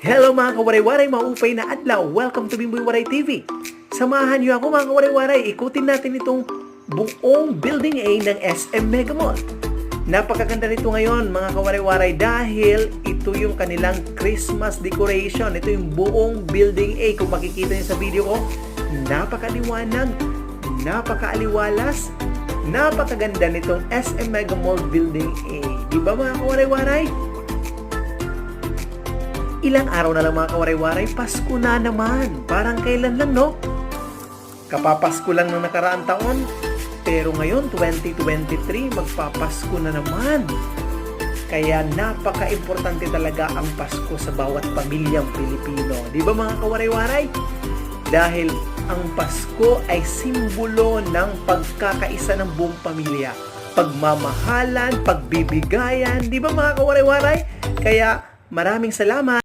Hello mga kawaray-waray, maupay na adlaw. Welcome to Bimboy Waray TV. Samahan niyo ako mga kawaray-waray. Ikutin natin itong buong Building A ng SM Mega Mall. Napakaganda nito ngayon mga kawaray-waray dahil ito yung kanilang Christmas decoration. Ito yung buong Building A. Kung makikita niyo sa video ko, napakaliwanag, napakaaliwalas, napakaganda nitong SM Mega Mall Building A. Diba mga kawaray-waray? Ilang araw na lang mga kawaray-waray, Pasko na naman. Parang kailan lang, no? Kapapasko lang ng nakaraang taon. Pero ngayon, 2023, magpapasko na naman. Kaya napaka-importante talaga ang Pasko sa bawat pamilyang Pilipino. Di ba mga kawaray-waray? Dahil ang Pasko ay simbolo ng pagkakaisa ng buong pamilya. Pagmamahalan, pagbibigayan. Di ba mga kawaray-waray? Kaya maraming salamat.